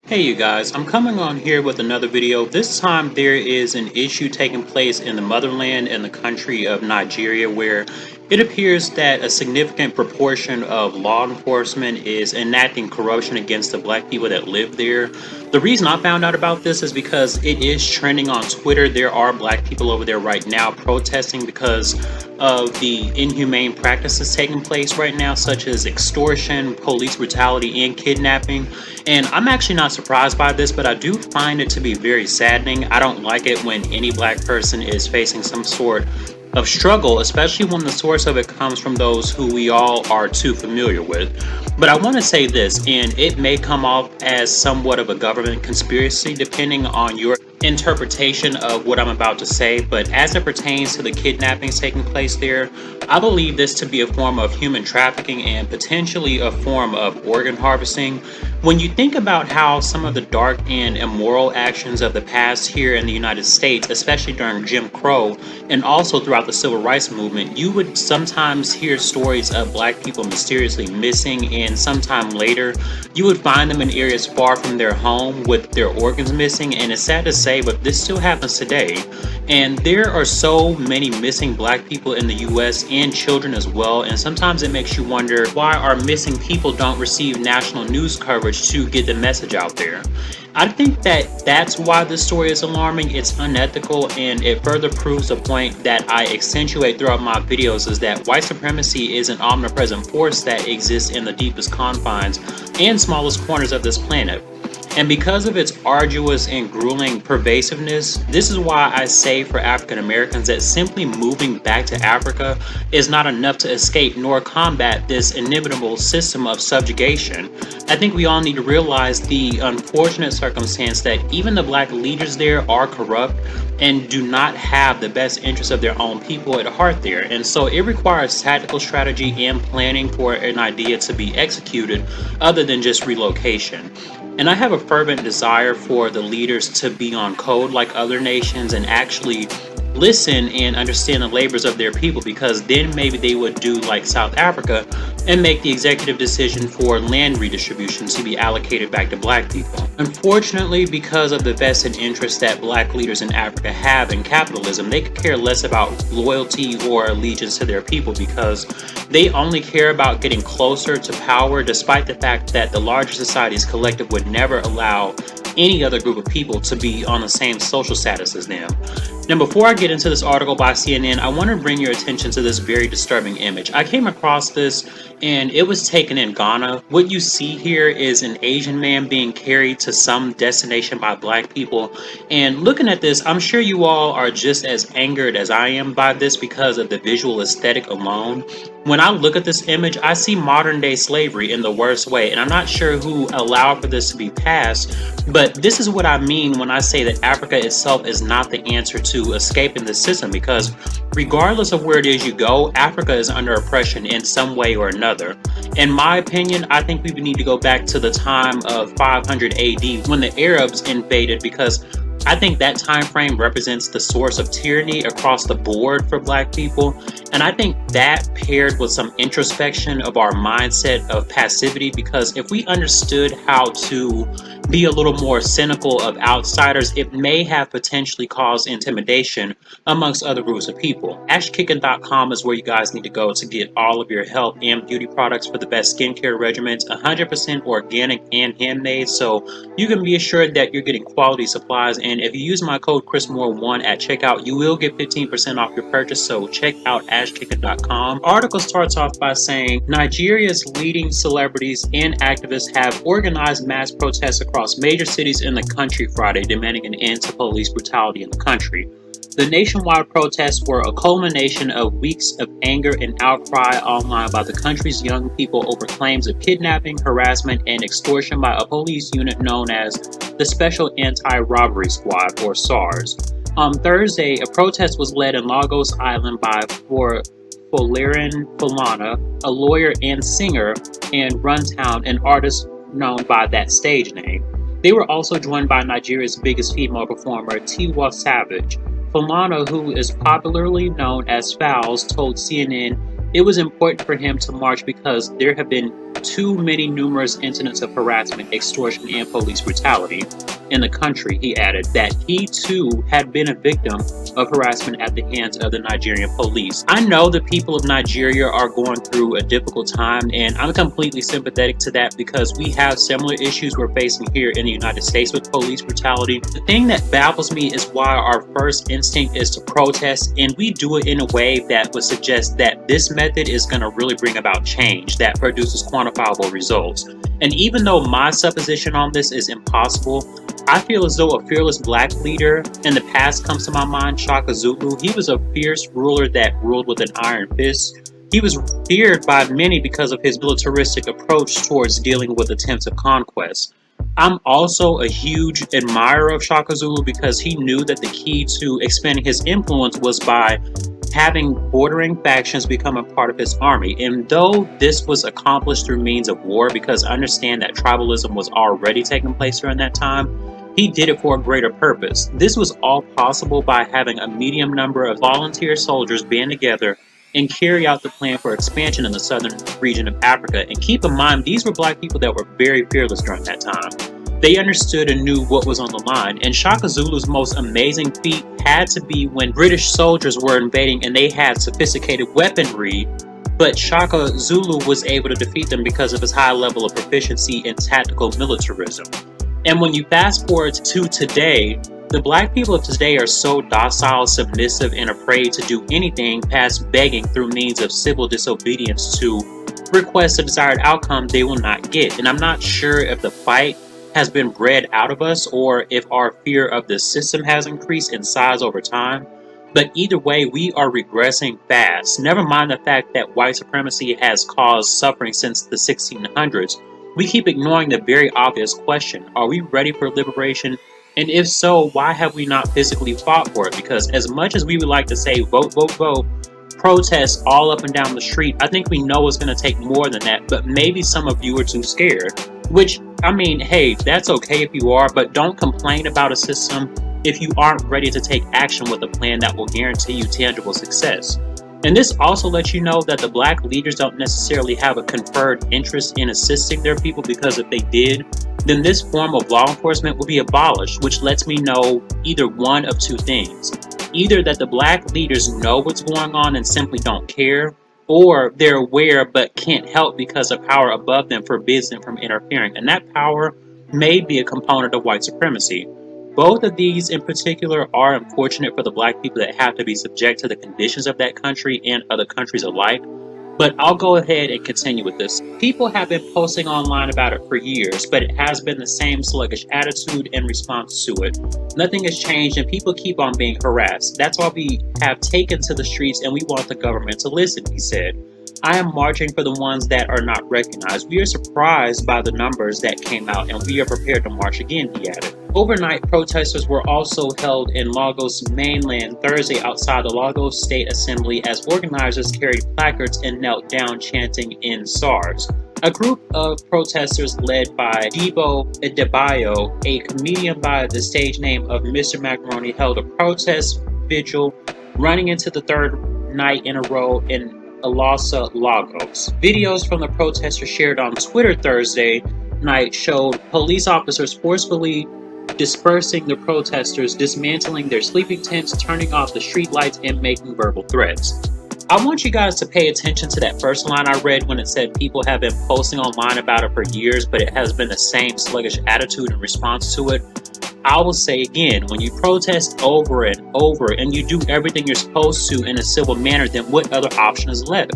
Hey you guys, I'm coming on here with another video. This time there is an issue taking place in the motherland in the country of Nigeria where it appears that a significant proportion of law enforcement is enacting corruption against the black people that live there. The reason I found out about this is because it is trending on Twitter. There are black people over there right now protesting because of the inhumane practices taking place right now, such as extortion, police brutality, and kidnapping. And I'm actually not surprised by this, but I do find it to be very saddening. I don't like it when any black person is facing some sort of struggle, especially when the source of it comes from those who we all are too familiar with. But I want to say this, and it may come off as somewhat of a government conspiracy depending on your interpretation of what I'm about to say, but as it pertains to the kidnappings taking place there, I believe this to be a form of human trafficking and potentially a form of organ harvesting. When you think about how some of the dark and immoral actions of the past here in the United States, especially during Jim Crow and also throughout the Civil Rights Movement, you would sometimes hear stories of black people mysteriously missing, and sometime later you would find them in areas far from their home with their organs missing. And it's sad to say, but this still happens today. And there are so many missing black people in the US and children as well. And sometimes it makes you wonder why our missing people don't receive national news coverage to get the message out there. I think that that's why this story is alarming. It's unethical, and it further proves the point that I accentuate throughout my videos, is that white supremacy is an omnipresent force that exists in the deepest confines and smallest corners of this planet. And because of its arduous and grueling pervasiveness, this is why I say for African Americans that simply moving back to Africa is not enough to escape nor combat this inimitable system of subjugation. I think we all need to realize the unfortunate circumstance that even the black leaders there are corrupt and do not have the best interests of their own people at heart there. And so it requires tactical strategy and planning for an idea to be executed other than just relocation. And I have a fervent desire for the leaders to be on code like other nations and actually listen and understand the labors of their people, because then maybe they would do like South Africa and make the executive decision for land redistribution to be allocated back to black people. Unfortunately, because of the vested interest that black leaders in Africa have in capitalism, they could care less about loyalty or allegiance to their people, because they only care about getting closer to power, despite the fact that the larger society's collective would never allow any other group of people to be on the same social status as them. Now, before I get into this article by CNN, I want to bring your attention to this very disturbing image. I came across this and it was taken in Ghana. What you see here is an Asian man being carried to some destination by black people. And looking at this, I'm sure you all are just as angered as I am by this because of the visual aesthetic alone. When I look at this image, I see modern day slavery in the worst way, and I'm not sure who allowed for this to be passed, but this is what I mean when I say that Africa itself is not the answer to escaping the system, because regardless of where it is you go, Africa is under oppression in some way or another. In my opinion, I think we need to go back to the time of 500 AD when the Arabs invaded, because I think that time frame represents the source of tyranny across the board for black people. And I think that paired with some introspection of our mindset of passivity, because if we understood how to be a little more cynical of outsiders, it may have potentially caused intimidation amongst other groups of people. AshKickin.com is where you guys need to go to get all of your health and beauty products for the best skincare regimens, 100% organic and handmade, so you can be assured that you're getting quality supplies. And if you use my code ChrisMoore1 at checkout, you will get 15% off your purchase, so check out AshKickin.com. Article starts off by saying Nigeria's leading celebrities and activists have organized mass protests across major cities in the country Friday, demanding an end to police brutality in the country. The nationwide protests were a culmination of weeks of anger and outcry online by the country's young people over claims of kidnapping, harassment, and extortion by a police unit known as the Special Anti-Robbery Squad, or SARS. On Thursday, a protest was led in Lagos Island by Folarin Falana, a lawyer and singer, and Runtown, an artist known by that stage name. They were also joined by Nigeria's biggest female performer, Tiwa Savage. Falana, who is popularly known as Fowles, told CNN It was important for him to march because there have been too many numerous incidents of harassment, extortion, and police brutality in the country. He added that he too had been a victim of harassment at the hands of the Nigerian police. I know the people of Nigeria are going through a difficult time, and I'm completely sympathetic to that because we have similar issues we're facing here in the United States with police brutality. The thing that baffles me is why our first instinct is to protest, and we do it in a way that would suggest that this method is going to really bring about change that produces quantifiable results. And even though my supposition on this is impossible, I feel as though a fearless black leader in the past comes to my mind, Shaka Zulu. He was a fierce ruler that ruled with an iron fist. He was feared by many because of his militaristic approach towards dealing with attempts of conquest. I'm also a huge admirer of Shaka Zulu because he knew that the key to expanding his influence was by having bordering factions become a part of his army. And though this was accomplished through means of war, because I understand that tribalism was already taking place during that time, he did it for a greater purpose. This was all possible by having a medium number of volunteer soldiers band together and carry out the plan for expansion in the southern region of Africa. And keep in mind, these were black people that were very fearless during that time. They understood and knew what was on the line, and Shaka Zulu's most amazing feat had to be when British soldiers were invading and they had sophisticated weaponry, but Shaka Zulu was able to defeat them because of his high level of proficiency in tactical militarism. And when you fast forward to today, the black people of today are so docile, submissive, and afraid to do anything past begging through means of civil disobedience to request a desired outcome they will not get. And I'm not sure if the fight has been bred out of us or if our fear of the system has increased in size over time. But either way, we are regressing fast. Never mind the fact that white supremacy has caused suffering since the 1600s. We keep ignoring the very obvious question, are we ready for liberation? And if so, why have we not physically fought for it? Because as much as we would like to say vote, vote, vote, protest all up and down the street, I think we know it's going to take more than that, but maybe some of you are too scared. Which, I mean, hey, that's okay if you are, but don't complain about a system if you aren't ready to take action with a plan that will guarantee you tangible success. And this also lets you know that the black leaders don't necessarily have a conferred interest in assisting their people, because if they did, then this form of law enforcement will be abolished, which lets me know either one of two things. Either that the black leaders know what's going on and simply don't care, or they're aware but can't help because a power above them forbids them from interfering. And that power may be a component of white supremacy. Both of these in particular are unfortunate for the black people that have to be subject to the conditions of that country and other countries alike. But I'll go ahead and continue with this. People have been posting online about it for years, but it has been the same sluggish attitude in response to it. Nothing has changed and people keep on being harassed. That's why we have taken to the streets and we want the government to listen, he said. I am marching for the ones that are not recognized. We are surprised by the numbers that came out and we are prepared to march again, he added. Overnight, protesters were also held in Lagos mainland Thursday outside the Lagos State Assembly as organizers carried placards and knelt down chanting in SARS. A group of protesters led by D0M, a comedian by the stage name of Mr. Macaroni, held a protest vigil running into the third night in a row in Alasa, Lagos. Videos from the protesters shared on Twitter Thursday night showed police officers forcefully dispersing the protesters, dismantling their sleeping tents, turning off the street lights, and making verbal threats. I want you guys to pay attention to that first line I read when it said people have been posting online about it for years, but it has been the same sluggish attitude in response to it. I will say again, when you protest over and over and you do everything you're supposed to in a civil manner, then what other option is left?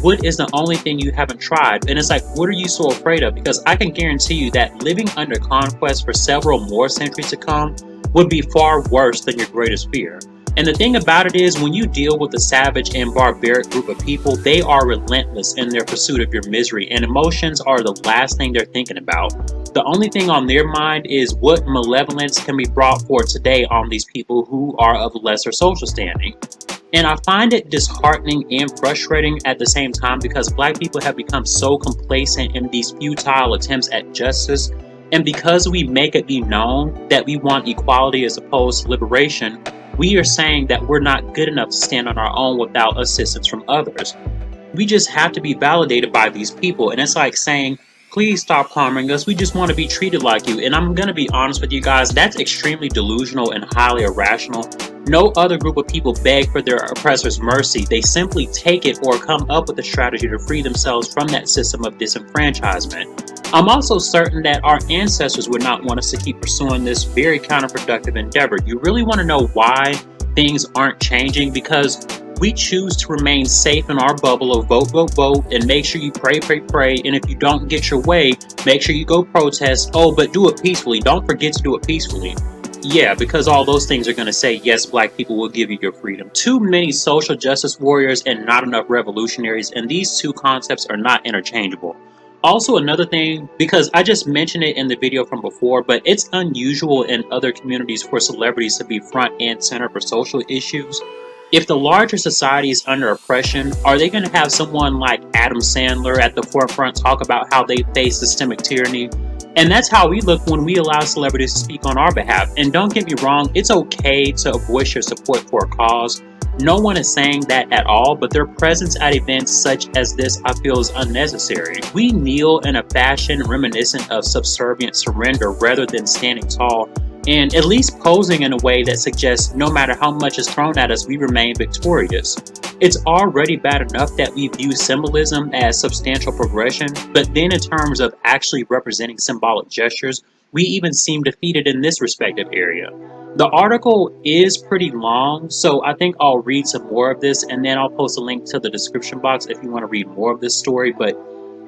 What is the only thing you haven't tried? And it's like, what are you so afraid of? Because I can guarantee you that living under conquest for several more centuries to come would be far worse than your greatest fear. And the thing about it is, when you deal with a savage and barbaric group of people, they are relentless in their pursuit of your misery, and emotions are the last thing they're thinking about. The only thing on their mind is what malevolence can be brought forth today on these people who are of lesser social standing. And I find it disheartening and frustrating at the same time because black people have become so complacent in these futile attempts at justice. And because we make it be known that we want equality as opposed to liberation, we are saying that we're not good enough to stand on our own without assistance from others. We just have to be validated by these people. And it's like saying, please stop harming us. We just want to be treated like you. And I'm going to be honest with you guys, that's extremely delusional and highly irrational. No other group of people beg for their oppressor's mercy. They simply take it or come up with a strategy to free themselves from that system of disenfranchisement. I'm also certain that our ancestors would not want us to keep pursuing this very counterproductive endeavor. You really want to know why things aren't changing? Because we choose to remain safe in our bubble of vote, vote, vote, and make sure you pray, pray, pray. And if you don't get your way, make sure you go protest. Oh, but do it peacefully. Don't forget to do it peacefully. Yeah, because all those things are going to say, yes, black people will give you your freedom. Too many social justice warriors and not enough revolutionaries, and these two concepts are not interchangeable. Also, another thing, because I just mentioned it in the video from before, but it's unusual in other communities for celebrities to be front and center for social issues. If the larger society is under oppression, are they going to have someone like Adam Sandler at the forefront talk about how they face systemic tyranny? And that's how we look when we allow celebrities to speak on our behalf. And don't get me wrong, it's okay to voice your support for a cause. No one is saying that at all, but their presence at events such as this I feel is unnecessary. We kneel in a fashion reminiscent of subservient surrender rather than standing tall and at least posing in a way that suggests no matter how much is thrown at us, we remain victorious. It's already bad enough that we view symbolism as substantial progression, but then in terms of actually representing symbolic gestures, we even seem defeated in this respective area. The article is pretty long, so I think I'll read some more of this and then I'll post a link to the description box if you want to read more of this story, but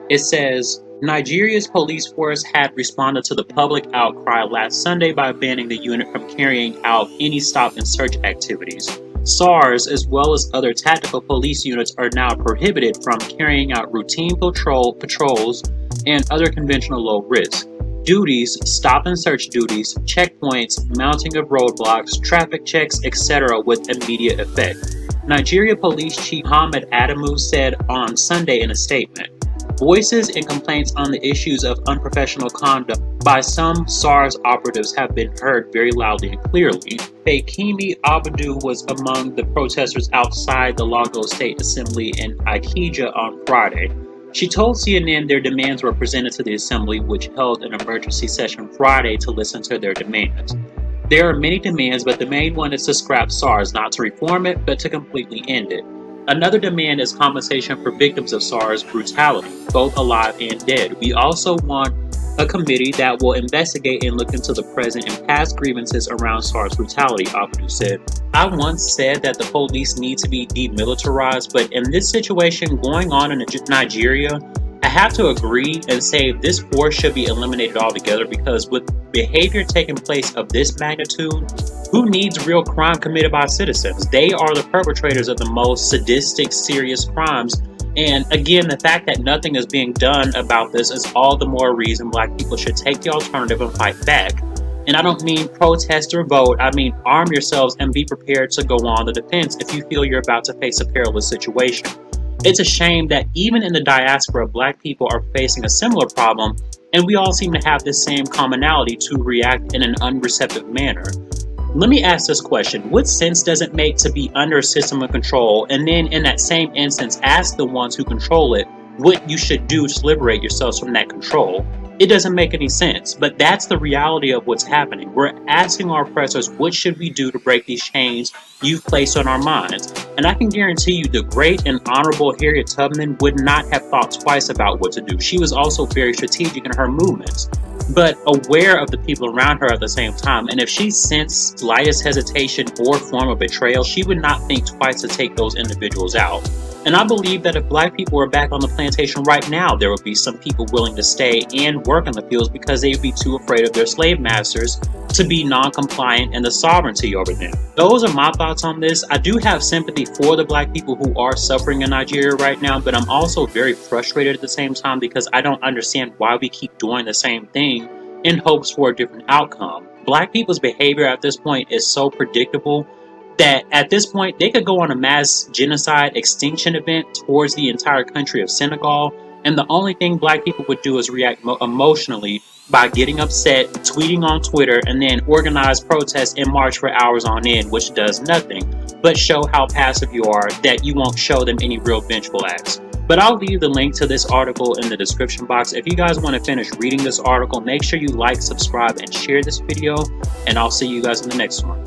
it says, Nigeria's police force had responded to the public outcry last Sunday by banning the unit from carrying out any stop and search activities. SARS, as well as other tactical police units, are now prohibited from carrying out routine patrols and other conventional low-risk duties, stop and search duties, checkpoints, mounting of roadblocks, traffic checks, etc. with immediate effect. Nigeria Police Chief Mohammed Adamu said on Sunday in a statement, voices and complaints on the issues of unprofessional conduct by some SARS operatives have been heard very loudly and clearly. Fakimi Abdu was among the protesters outside the Lagos State Assembly in Ikeja on Friday. She told CNN their demands were presented to the Assembly, which held an emergency session Friday to listen to their demands. There are many demands, but the main one is to scrap SARS, not to reform it, but to completely end it. Another demand is compensation for victims of SARS brutality, both alive and dead. We also want a committee that will investigate and look into the present and past grievances around SARS brutality, Abdu said. I once said that the police need to be demilitarized, but in this situation going on in Nigeria, I have to agree and say this force should be eliminated altogether, because with behavior taking place of this magnitude, who needs real crime committed by citizens? They are the perpetrators of the most sadistic, serious crimes. And again, the fact that nothing is being done about this is all the more reason black people should take the alternative and fight back. And I don't mean protest or vote, I mean arm yourselves and be prepared to go on the defense if you feel you're about to face a perilous situation. It's a shame that even in the diaspora, black people are facing a similar problem, and we all seem to have this same commonality to react in an unreceptive manner. Let me ask this question. What sense does it make to be under a system of control and then in that same instance ask the ones who control it what you should do to liberate yourselves from that control? It doesn't make any sense, but that's the reality of what's happening. We're asking our oppressors, what should we do to break these chains you've placed on our minds? And I can guarantee you the great and honorable Harriet Tubman would not have thought twice about what to do. She was also very strategic in her movements, but aware of the people around her at the same time. And if she sensed slightest hesitation or form of betrayal, she would not think twice to take those individuals out. And I believe that if black people were back on the plantation right now, there would be some people willing to stay and work in the fields because they would be too afraid of their slave masters to be non-compliant and the sovereignty over them. Those are my thoughts on this. I do have sympathy for the black people who are suffering in Nigeria right now, but I'm also very frustrated at the same time because I don't understand why we keep doing the same thing in hopes for a different outcome. Black people's behavior at this point is so predictable that at this point they could go on a mass genocide extinction event towards the entire country of Senegal, and the only thing black people would do is react emotionally by getting upset, tweeting on Twitter, and then organize protests and march for hours on end, which does nothing but show how passive you are, that you won't show them any real vengeful acts. But I'll leave the link to this article in the description box. If you guys want to finish reading this article, make sure you like, subscribe, and share this video, and I'll see you guys in the next one.